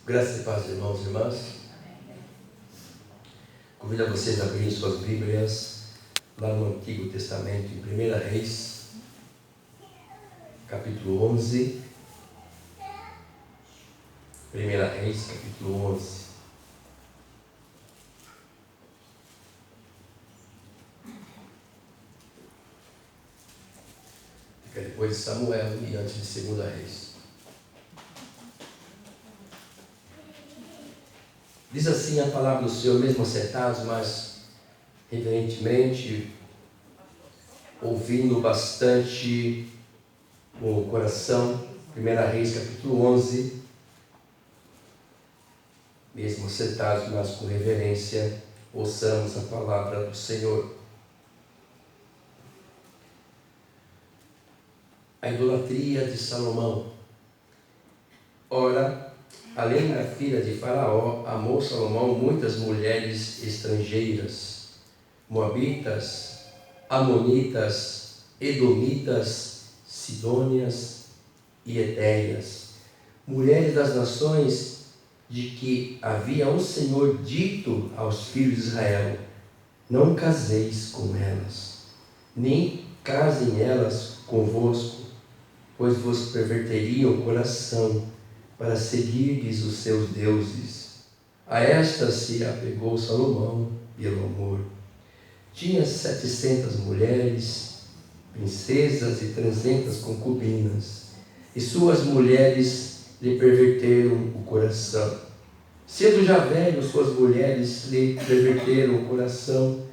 Graças e paz, irmãos e irmãs. Convido a vocês a abrirem suas Bíblias lá no Antigo Testamento, em 1 Reis, capítulo 11. 1 Reis, capítulo 11. Fica depois de Samuel e antes de 2 Reis. Diz assim a palavra do Senhor, mesmo acertados, mas reverentemente, ouvindo bastante com o coração. 1 Reis, capítulo 11. Mesmo acertados, mas com reverência, ouçamos a palavra do Senhor. A idolatria de Salomão. Ora, além da filha de Faraó, amou Salomão muitas mulheres estrangeiras, moabitas, amonitas, edomitas, sidônias e etéias, mulheres das nações de que havia o Senhor dito aos filhos de Israel: não caseis com elas, nem casem elas convosco, pois vos perverteriam o coração para seguirdes os seus deuses. A estas se apegou Salomão pelo amor. Tinha 700 mulheres, princesas e 300 concubinas, e suas mulheres lhe perverteram o coração. Sendo já velho, suas mulheres lhe perverteram o coração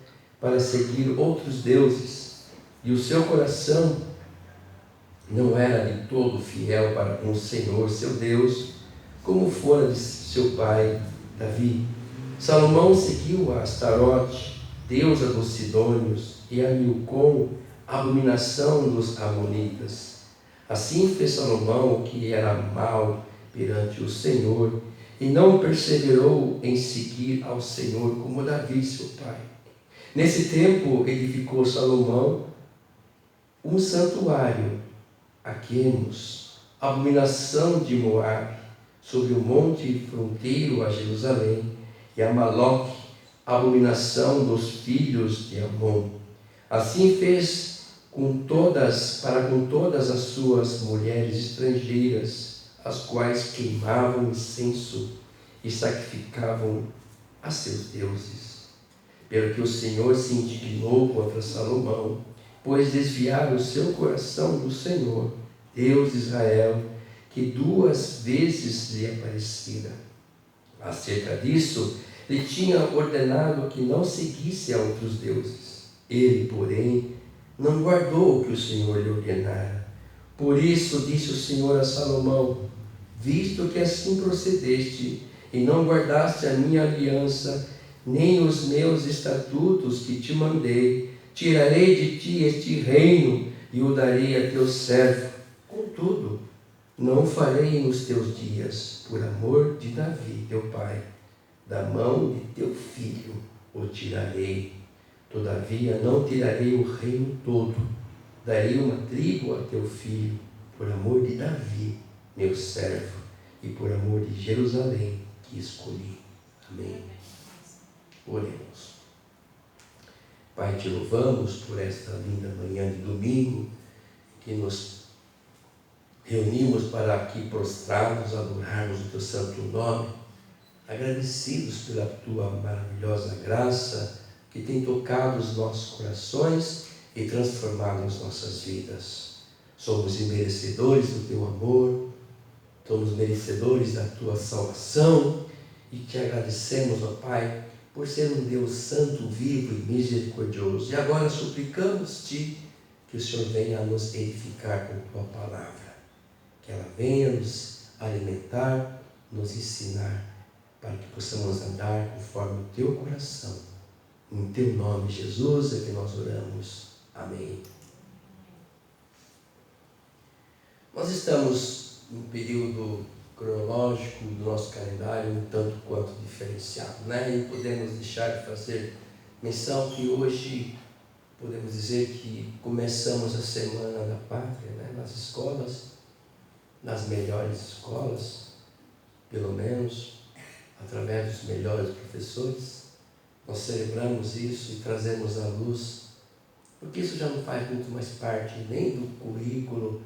para seguir outros deuses, e o seu coração não era de todo fiel para com o Senhor, seu Deus, como fora de seu pai Davi. Salomão seguiu a Astarote, deusa dos sidônios, e a Milcom, abominação dos amonitas. Assim fez Salomão o que era mal perante o Senhor, e não perseverou em seguir ao Senhor como Davi, seu pai. Nesse tempo edificou Salomão um santuário a Quemos, abominação de Moabe, sobre o monte fronteiro a Jerusalém, e a Maloque, abominação dos filhos de Amon. Assim fez para com todas as suas mulheres estrangeiras, as quais queimavam incenso e sacrificavam a seus deuses. Pelo que o Senhor se indignou contra Salomão, pois desviaram o seu coração do Senhor, Deus de Israel, que 2 vezes lhe aparecera. Acerca disso, lhe tinha ordenado que não seguisse a outros deuses. Ele, porém, não guardou o que o Senhor lhe ordenara. Por isso disse o Senhor a Salomão: visto que assim procedeste, e não guardaste a minha aliança, nem os meus estatutos que te mandei, tirarei de ti este reino e o darei a teu servo. Contudo, não farei nos teus dias, por amor de Davi, teu pai, da mão de teu filho o tirarei. Todavia não tirarei o reino todo, darei uma tribo a teu filho, por amor de Davi, meu servo, e por amor de Jerusalém, que escolhi. Amém. Oremos. Pai, te louvamos por esta linda manhã de domingo, que nos reunimos para aqui prostrados, adorarmos o teu santo nome, agradecidos pela tua maravilhosa graça, que tem tocado os nossos corações e transformado as nossas vidas. Somos merecedores do teu amor, somos merecedores da tua salvação, e te agradecemos, ó Pai, por ser um Deus santo, vivo e misericordioso. E agora suplicamos-te que o Senhor venha a nos edificar com tua palavra, que ela venha nos alimentar, nos ensinar, para que possamos andar conforme o teu coração. Em teu nome, Jesus, é que nós oramos. Amém. Nós estamos num período cronológico do nosso calendário um tanto quanto diferenciado, né? E podemos deixar de fazer menção que hoje podemos dizer que começamos a Semana da Pátria, né? Nas escolas, nas melhores escolas, pelo menos, através dos melhores professores, nós celebramos isso e trazemos à luz, porque isso já não faz muito mais parte nem do currículo,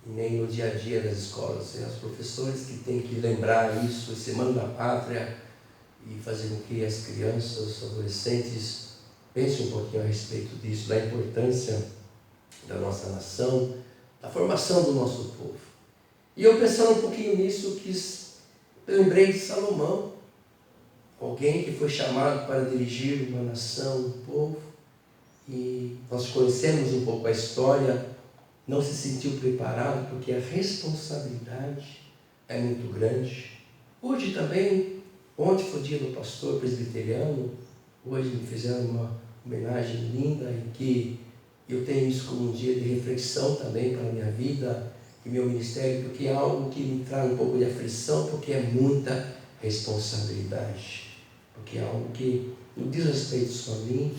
nem no dia a dia das escolas. São os professores que têm que lembrar isso, a Semana da Pátria, e fazer com que as crianças, os adolescentes, pensem um pouquinho a respeito disso, da importância da nossa nação, da formação do nosso povo. E eu pensando um pouquinho nisso, eu lembrei de Salomão, alguém que foi chamado para dirigir uma nação, um povo, e nós conhecemos um pouco a história, não se sentiu preparado porque a responsabilidade é muito grande. Hoje também, ontem foi o dia do pastor presbiteriano, hoje me fizeram uma homenagem linda em que eu tenho isso como um dia de reflexão também para a minha vida e meu ministério, porque é algo que me traz um pouco de aflição, porque é muita responsabilidade, porque é algo que não diz respeito só a mim,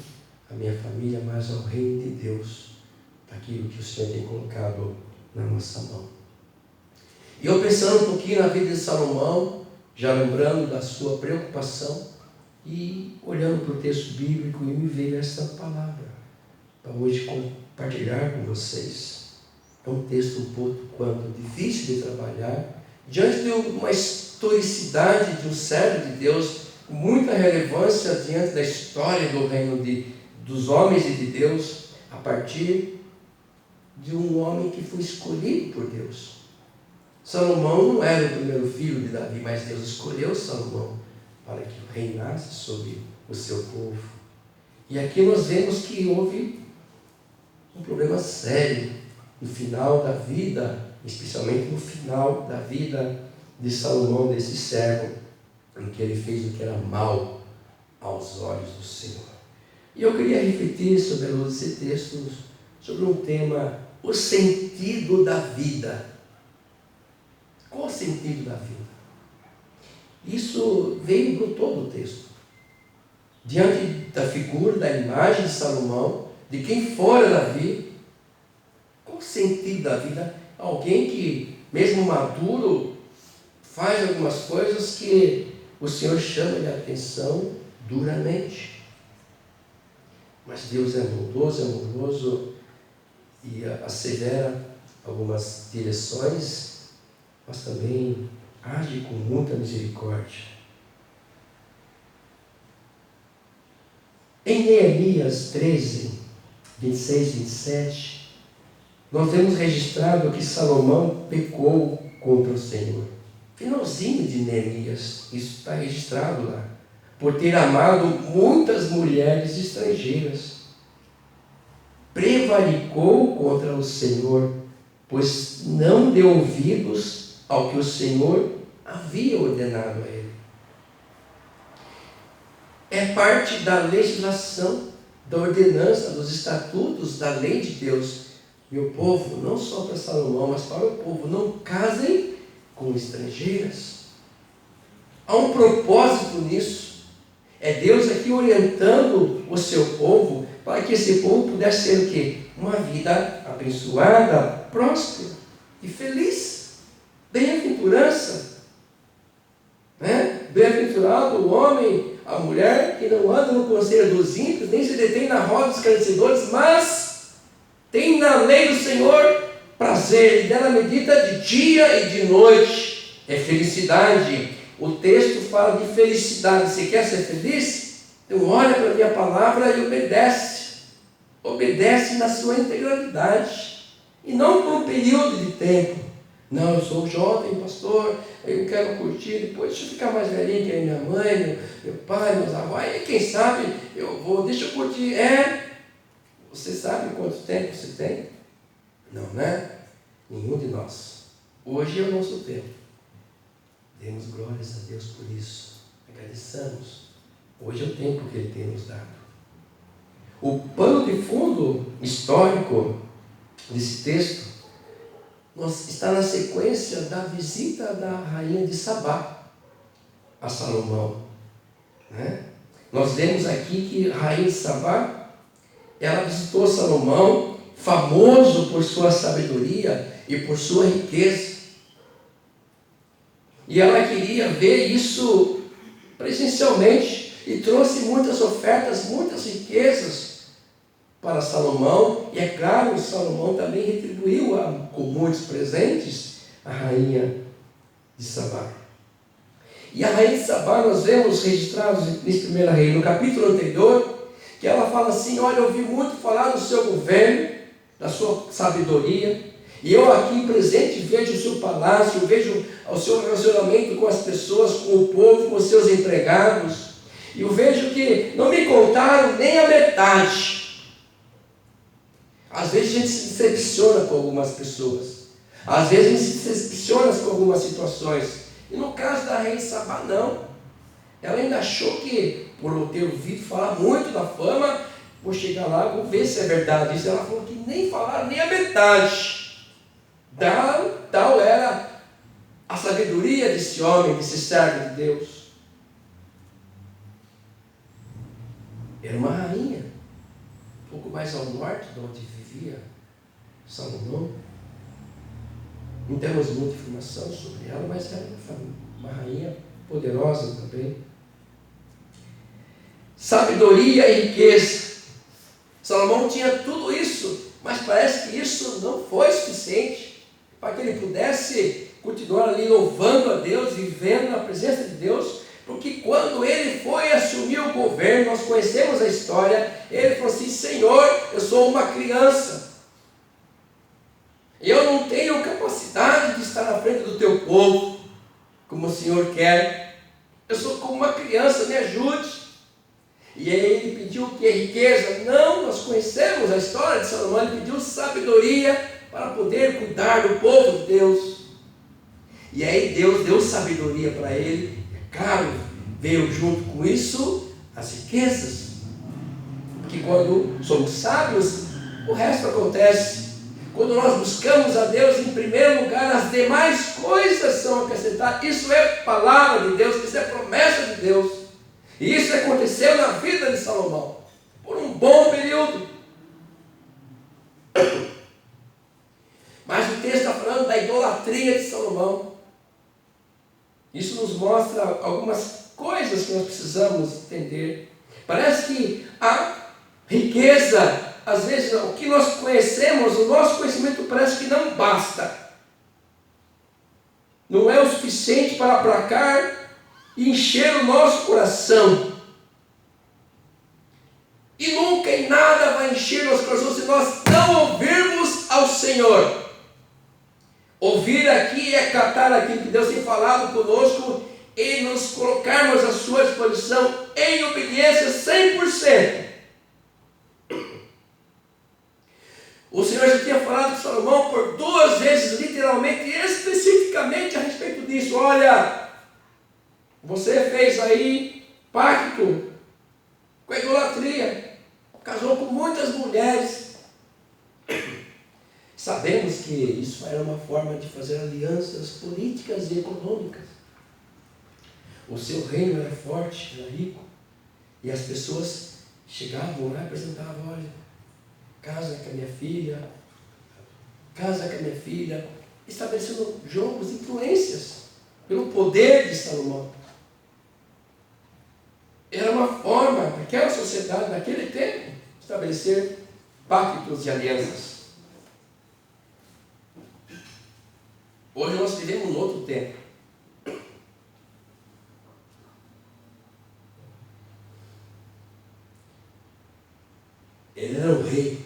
a minha família, mas ao reino de Deus, daquilo que o Senhor tem colocado na nossa mão. E eu pensando um pouquinho na vida de Salomão, já lembrando da sua preocupação e olhando para o texto bíblico, e me veio essa palavra para hoje compartilhar com vocês. É um texto um pouco quanto difícil de trabalhar, diante de uma historicidade de um servo de Deus, com muita relevância diante da história do reino dos homens e de Deus, a partir de um homem que foi escolhido por Deus. Salomão não era o primeiro filho de Davi, mas Deus escolheu Salomão para que reinasse sobre o seu povo. E aqui nós vemos que houve um problema sério no final da vida, especialmente no final da vida de Salomão, desse servo, em que ele fez o que era mal aos olhos do Senhor. E eu queria refletir sobre a luz desse texto, sobre um tema, o sentido da vida. Qual o sentido da vida? Isso veio por todo o texto. Diante da figura, da imagem de Salomão, de quem fora Davi, qual o sentido da vida? Alguém que, mesmo maduro, faz algumas coisas que o Senhor chama de atenção duramente. Mas Deus é bondoso, é amoroso e assevera algumas direções, mas também age com muita misericórdia. Em Neemias 13, 26 e 27, nós vemos registrado que Salomão pecou contra o Senhor. Finalzinho de Neemias, isso está registrado lá, por ter amado muitas mulheres estrangeiras. Prevaricou contra o Senhor, pois não deu ouvidos ao que o Senhor havia ordenado a ele. É parte da legislação, da ordenança, dos estatutos, da lei de Deus. Meu povo, não só para Salomão, mas para o povo, não casem com estrangeiras. Há um propósito nisso. É Deus aqui orientando o seu povo para que esse povo pudesse ter o quê? Uma vida abençoada, próspera e feliz. Bem-aventurança. Né? Bem-aventurado o homem, a mulher que não anda no conselho dos ímpios, nem se detém na roda dos escarnecedores, mas tem na lei do Senhor prazer, e dela medita de dia e de noite. É felicidade. O texto fala de felicidade. Você quer ser feliz? Então olha para a minha palavra e obedece. Obedece na sua integralidade. E não por um período de tempo. Não, eu sou jovem, pastor, eu quero curtir, depois deixa eu ficar mais velhinho que a minha mãe, meu pai, meus avós, e quem sabe deixa eu curtir. Você sabe quanto tempo você tem? Não, né? Nenhum de nós. Hoje é o nosso tempo. Demos glórias a Deus por isso. Agradeçamos. Hoje é o tempo que Ele tem nos dado. O pano de fundo histórico desse texto está na sequência da visita da rainha de Sabá a Salomão. Né? Nós vemos aqui que a rainha de Sabá, ela visitou Salomão, famoso por sua sabedoria e por sua riqueza. E ela queria ver isso presencialmente e trouxe muitas ofertas, muitas riquezas para Salomão. E é claro, Salomão também retribuiu com muitos presentes a rainha de Sabá. E a rainha de Sabá, nós vemos registrados em 1 Rei, no capítulo anterior, que ela fala assim: olha, eu ouvi muito falar do seu governo, da sua sabedoria, e eu aqui presente vejo o seu palácio, vejo o seu relacionamento com as pessoas, com o povo, com os seus empregados, e eu vejo que não me contaram nem a metade. Às vezes a gente se decepciona com algumas pessoas, às vezes a gente se decepciona com algumas situações, e no caso da rainha Sabá não, ela ainda achou que, por eu ter ouvido falar muito da fama, vou chegar lá, vou ver se é verdade isso. Ela falou que nem falaram nem a metade. Tal era a sabedoria desse homem, desse servo de Deus. Era uma rainha, um pouco mais ao norte de onde vivia Salomão. Não temos muita informação sobre ela, mas era uma rainha poderosa também. Sabedoria e riqueza. Salomão tinha tudo isso, mas parece que isso não foi suficiente para que ele pudesse continuar ali louvando a Deus, vivendo na presença de Deus, porque quando ele foi assumir o governo, nós conhecemos a história, ele falou assim: Senhor, eu sou uma criança, eu não tenho capacidade de estar na frente do teu povo, como o Senhor quer, eu sou como uma criança, me ajude. E aí ele pediu o que? Riqueza? Não, nós conhecemos a história de Salomão, ele pediu sabedoria para poder cuidar do povo de Deus. E aí Deus deu sabedoria para ele. Claro, veio junto com isso as riquezas. Porque quando somos sábios, o resto acontece. Quando nós buscamos a Deus em primeiro lugar, as demais coisas são acrescentadas. Isso é palavra de Deus, isso é promessa de Deus. E isso aconteceu na vida de Salomão, por um bom período. Mas o texto está falando da idolatria de Salomão. Isso nos mostra algumas coisas que nós precisamos entender. Parece que a riqueza, às vezes, o que nós conhecemos, o nosso conhecimento parece que não basta. Não é o suficiente para aplacar e encher o nosso coração. E nunca em nada vai encher nosso coração se nós não ouvirmos ao Senhor. Ouvir aqui é catar aquilo que Deus tem falado conosco e nos colocarmos à sua disposição em obediência 100%. O Senhor já tinha falado com Salomão por 2 vezes, literalmente e especificamente a respeito disso. Olha, você fez aí pacto com a idolatria, casou com muitas mulheres. Sabemos que isso era uma forma de fazer alianças políticas e econômicas. O seu reino era forte, era rico, e as pessoas chegavam lá e apresentavam: olha, casa com a minha filha, casa com a minha filha, estabelecendo jogos, influências, pelo poder de Salomão. Era uma forma, naquela sociedade, naquele tempo, estabelecer pactos e alianças. Hoje nós vivemos um outro tempo. Ele era um rei,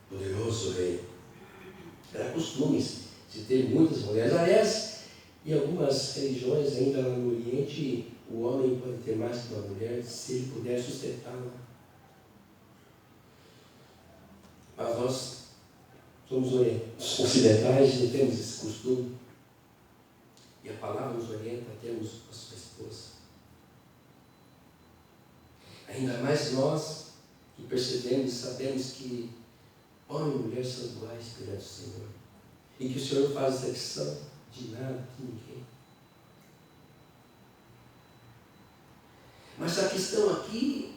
poderoso rei. Era costume de ter muitas mulheres. Aliás, em algumas religiões ainda lá no Oriente, o homem pode ter mais que uma mulher se ele puder sustentá-la. Mas nós somos ocidentais, não temos esse costume. E a palavra nos orienta a termos a sua esposa. Ainda mais nós que percebemos e sabemos que homem e mulher são iguais perante o Senhor. E que o Senhor não faz exceção de nada, de ninguém. Mas a questão aqui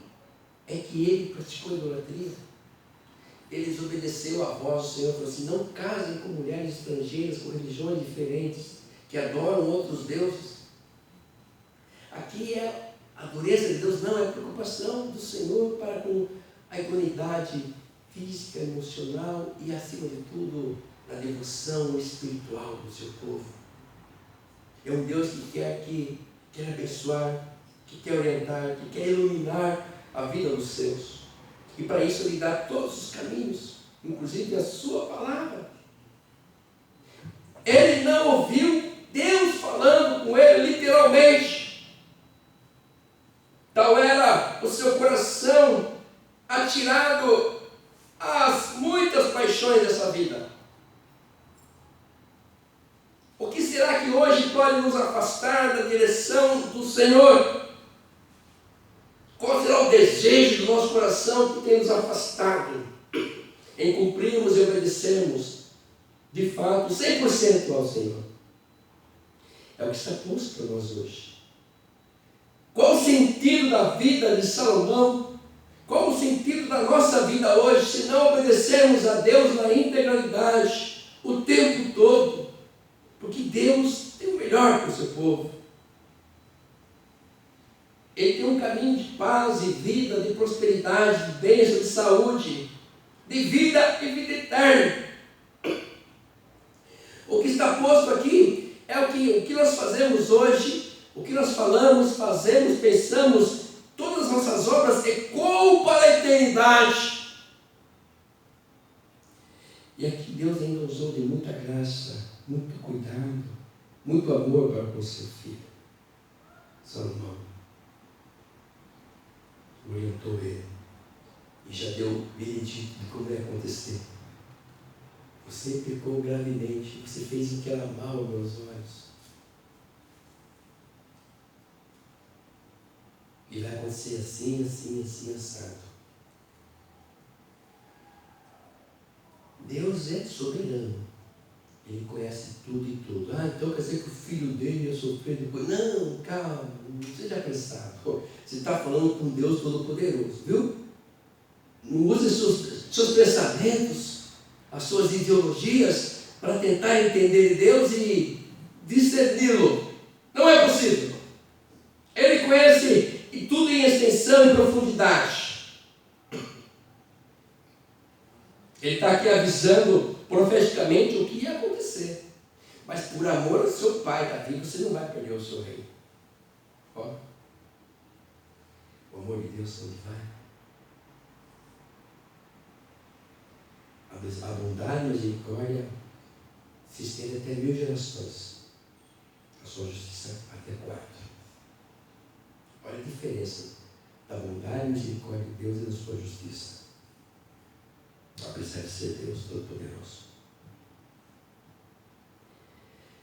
é que ele praticou idolatria. Ele desobedeceu à voz do Senhor, falou assim: não casem com mulheres estrangeiras, com religiões diferentes. que adoram outros deuses. Aqui a dureza de Deus não é a preocupação do Senhor para com a idoneidade física, emocional e, acima de tudo, a devoção espiritual do seu povo. É um Deus que quer abençoar, que quer orientar, que quer iluminar a vida dos seus. E para isso Ele dá todos os caminhos, inclusive a sua palavra. Ele não ouviu Deus falando com ele literalmente. Tal era o seu coração atirado às muitas paixões dessa vida. O que será que hoje pode nos afastar da direção do Senhor? Qual será o desejo do nosso coração que tem nos afastado em cumprirmos e obedecermos de fato 100% ao Senhor? É o que está posto para nós hoje. Qual o sentido da vida de Salomão? Qual o sentido da nossa vida hoje se não obedecermos a Deus na integralidade o tempo todo? Porque Deus tem o melhor para o seu povo. Ele tem um caminho de paz e vida, de prosperidade, de bênção, de saúde, de vida e vida eterna. O que está posto aqui é o que nós fazemos hoje, o que nós falamos, fazemos, pensamos, todas as nossas obras ecoam para a eternidade. E aqui Deus ainda usou de muita graça, muito cuidado, muito amor para com o seu filho, Salomão. Orientou ele e já deu o veredito de como ia acontecer. Você pecou gravemente, você fez o que era mal aos meus olhos. E vai acontecer assim, assim, assim, assado. Deus é soberano. Ele conhece tudo e tudo. Então quer dizer que o filho dele ia sofrer depois. Não, calma, não seja apressado. Você está falando com Deus Todo-Poderoso, viu? Não use seus pensamentos, as suas ideologias para tentar entender Deus e discerni-lo. Não é possível. Ele conhece e tudo em extensão e profundidade. Ele está aqui avisando profeticamente o que ia acontecer. Mas por amor ao seu pai, Davi, você não vai perder o seu reino. Ó, o amor de Deus onde vai? A bondade e a misericórdia se estende até 1000 gerações. A sua justiça até 4. Olha a diferença da bondade e misericórdia de Deus e da sua justiça. Apesar de ser Deus Todo-Poderoso.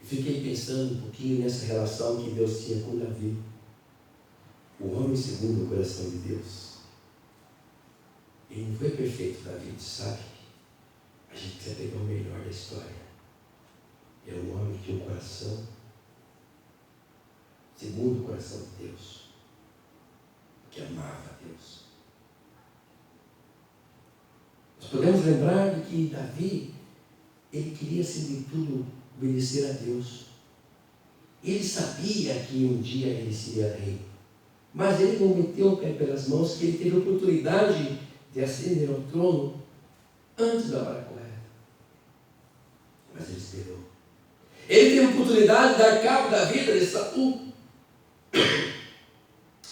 Fiquei pensando um pouquinho nessa relação que Deus tinha com Davi. O homem segundo o coração de Deus. Ele não foi perfeito, Davi, sabe? A gente precisa pegar o melhor da história. É um homem que tinha um coração segundo o coração de Deus. Que amava a Deus. Nós podemos lembrar de que Davi, ele queria, acima de tudo, obedecer a Deus. Ele sabia que um dia ele seria rei. Mas ele não meteu o pé pelas mãos, que ele teve a oportunidade de ascender ao trono antes da hora correta. Mas ele esperou. Ele teve a oportunidade de dar cabo da vida de Saul.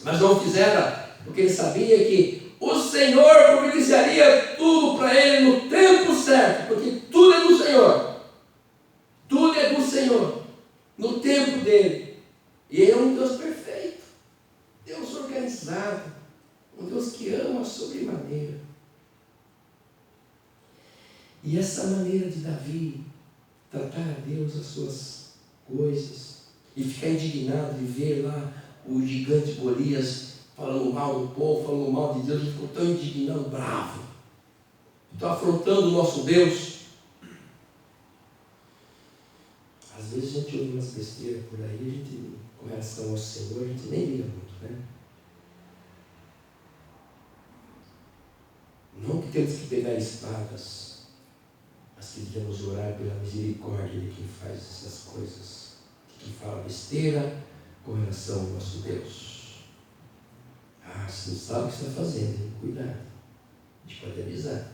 Mas não fizera, porque ele sabia que o Senhor providenciaria tudo para ele no tempo certo, porque tudo é do Senhor. Tudo é do Senhor, no tempo dele. E ele é um Deus perfeito, Deus organizado, um Deus que ama sobremaneira. E essa maneira de Davi tratar a Deus as suas coisas e ficar indignado de ver lá o gigante Golias falando mal do povo, falando mal de Deus, ele ficou tão indignado, bravo. Está afrontando o nosso Deus. Às vezes a gente ouve umas besteiras por aí, a gente, com relação ao Senhor, a gente nem liga muito, né? Não que temos que pegar espadas, mas que devemos orar pela misericórdia de quem faz essas coisas que fala besteira com relação ao nosso Deus. Você não sabe o que está fazendo, hein? Cuidado. A gente pode avisar.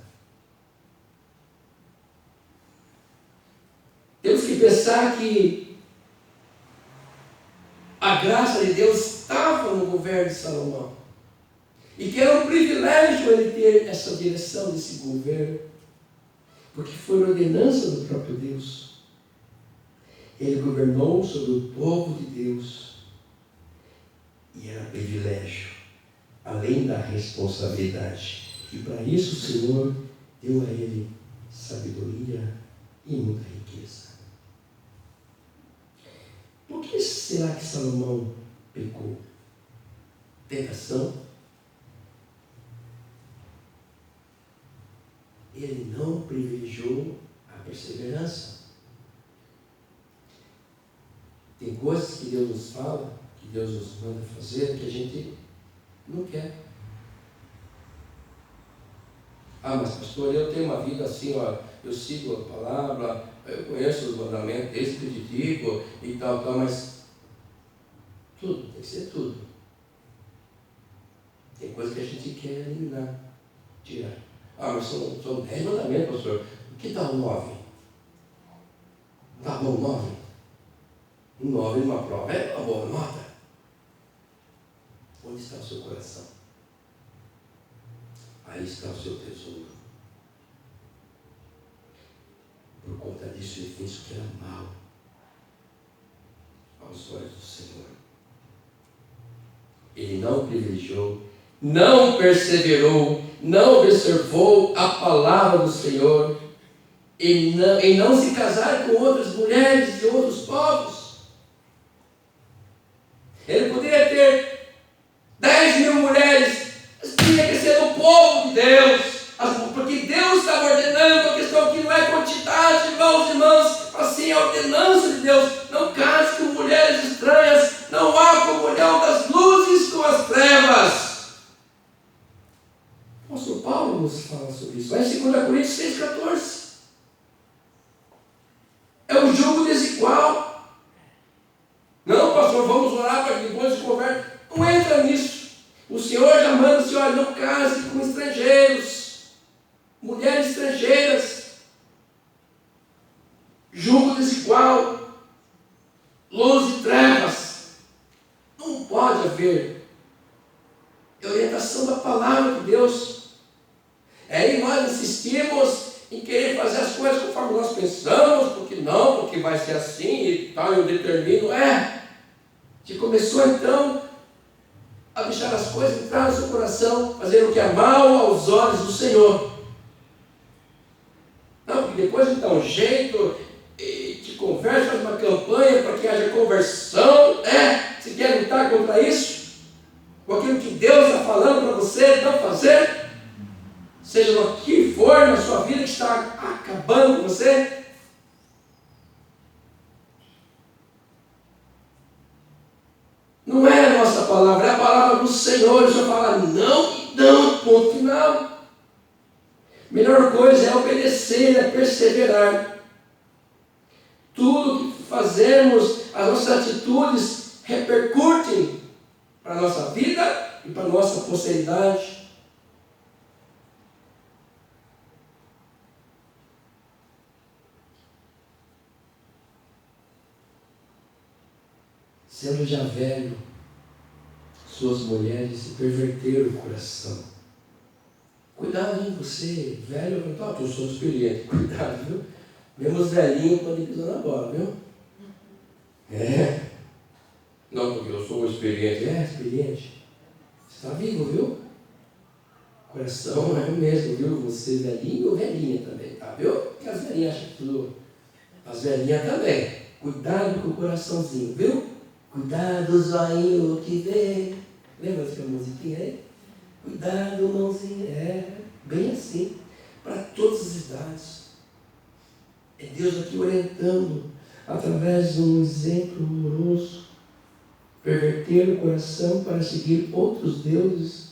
Temos que pensar que a graça de Deus estava no governo de Salomão. E que era um privilégio ele ter essa direção desse governo. Porque foi ordenança do próprio Deus. Ele governou sobre o povo de Deus. E era privilégio, além da responsabilidade. E para isso o Senhor deu a ele sabedoria e muita riqueza. Por que será que Salomão pecou? Tentação. Ele não privilegiou a perseverança. Tem coisas que Deus nos fala, que Deus nos manda fazer, que a gente não quer. Mas pastor, eu tenho uma vida assim, eu sigo a palavra, eu conheço os mandamentos, esse critico e tal, mas tudo, tem que ser tudo. Tem coisa que a gente quer eliminar, tirar. Mas são 10 mandamentos, pastor. O que dá um 9? Tá bom 9? Um 9 numa prova é uma boa nota. Onde está o seu coração? Aí está o seu tesouro. Por conta disso ele fez o que era mal aos olhos do Senhor. Ele não privilegiou, não perseverou, não observou a palavra do Senhor, em não se casar com outras mulheres de outros povos. Ele poderia ter 10 mil mulheres, mas tinha que ser do povo de Deus, porque Deus estava ordenando, a questão que não é quantidade, irmãos, assim é a ordenança de Deus. Não case com mulheres estranhas, não há comunhão das luzes com as trevas. O apóstolo Paulo nos fala sobre isso. Vai em 2 Coríntios 6,14. É um jugo desigual. Não, pastor, vamos orar para que depois se converte. Não entra nisso. O Senhor já manda o Senhor, não case com estrangeiros, mulheres estrangeiras. Jugo desigual, luz e trevas. Não pode haver. É orientação da palavra de Deus. Aí nós insistimos em querer fazer as coisas conforme nós pensamos, porque vai ser assim e tal, eu determino. Que começou então a deixar as coisas entrar no seu coração, fazer o que é mal aos olhos do Senhor. Não, porque depois de dar um jeito, e te converte, faz uma campanha para que haja conversão. Você quer lutar contra isso? Com aquilo que Deus está falando para você não fazer? Seja o que for na sua vida que está acabando com você. Não é a nossa palavra, é a palavra do Senhor. Ele só fala não e não, ponto final. Melhor coisa é obedecer, é perseverar. Tudo que fazemos, as nossas atitudes repercutem para a nossa vida e para a nossa posteridade. Sendo já velho, suas mulheres se perverteram o coração. Cuidado, hein, você, velho, eu sou experiente, cuidado, viu? Mesmo os velhinhos podem pisar na bola, viu? Não, porque eu sou experiente. Experiente. Você está vivo, viu? Coração é o mesmo, viu? Você velhinho ou velhinha também, tá, viu? Porque as velhinhas acham tudo. As velhinhas também. Cuidado com o coraçãozinho, viu? Cuidado, zoinho que vê. Lembra dessa musiquinha aí? Cuidado, mãozinha. Bem assim. Para todas as idades. É Deus aqui orientando, através de um exemplo amoroso, perverter o coração para seguir outros deuses.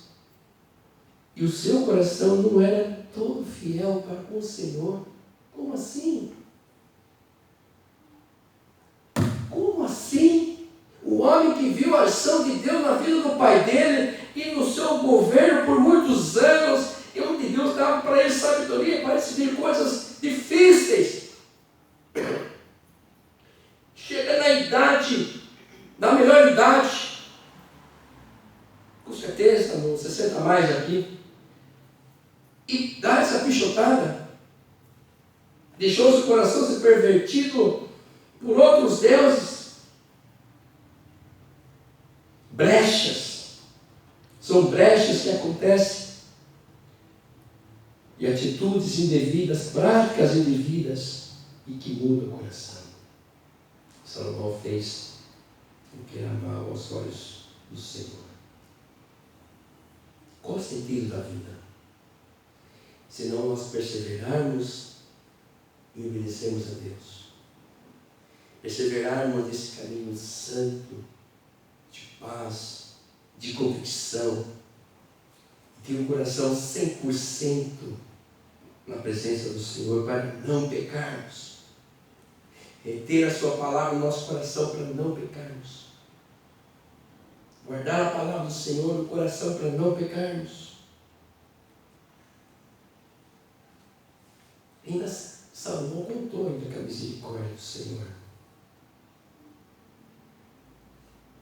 E o seu coração não era todo fiel para com o Senhor. Como assim? Como assim? que viu a ação de Deus na vida do pai dele e no seu governo por muitos anos, e onde Deus dava para ele sabedoria para decidir coisas difíceis. Chega na idade, na melhor idade, com certeza, nos 60 mais aqui, e dá essa pichotada. Deixou seu coração ser pervertido por outros deuses. Brechas. São brechas que acontecem. E atitudes indevidas, práticas indevidas, e que mudam o coração. Salomão fez o que era mal aos olhos do Senhor. Qual o sentido da vida? Se não nós perseverarmos e obedecermos a Deus. Perseverarmos nesse caminho santo, de paz, de convicção, ter um coração 100% na presença do Senhor para não pecarmos. Reter a sua palavra no nosso coração para não pecarmos. Guardar a palavra do Senhor no coração para não pecarmos. Ainda Salomão contou ainda com a misericórdia do Senhor.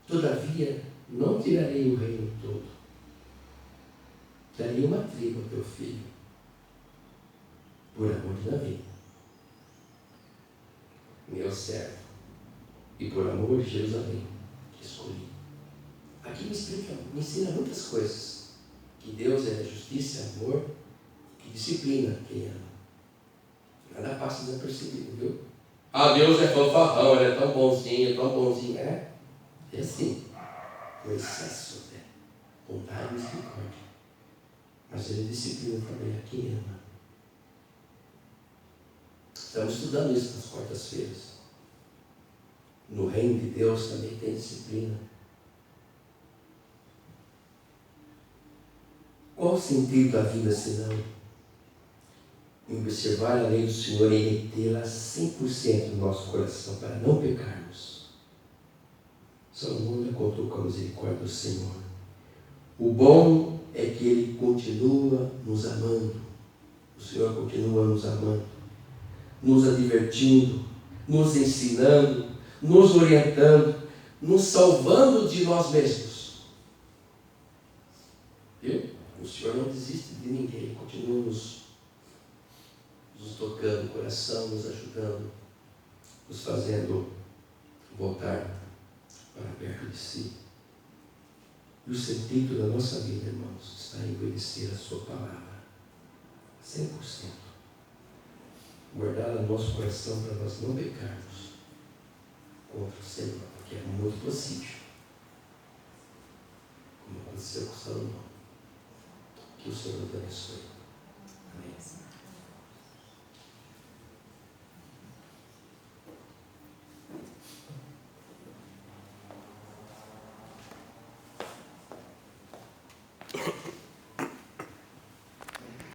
Todavia, não tirarei o reino todo. Darei uma tribo ao teu filho, por amor de Davi, meu servo, e por amor de Jerusalém, que escolhi. Aqui me ensina muitas coisas. Que Deus é justiça, amor, que disciplina quem ama. Nada passa desapercebido, viu? Deus é fanfarrão, ele é tão bonzinho, tão bonzinho. É assim. O excesso de bondade e misericórdia. Mas ele disciplina também a quem ama. Estamos estudando isso nas quartas-feiras. No reino de Deus também tem disciplina. Qual o sentido da vida senão em observar a lei do Senhor e retê-la 100% no nosso coração para não pecarmos? Salomão já contou com a misericórdia do Senhor. O bom é que Ele continua nos amando. O Senhor continua nos amando, nos advertindo, nos ensinando, nos orientando, nos salvando de nós mesmos. Viu? O Senhor não desiste de ninguém, Ele continua nos tocando o coração, nos ajudando, nos fazendo voltar para perto de si. E o sentido da nossa vida, irmãos, está em obedecer a sua palavra 100%. Guardá-la no nosso coração para nós não pecarmos contra o Senhor, porque é muito possível, como aconteceu com Salomão. Que o Senhor nos abençoe. Amém.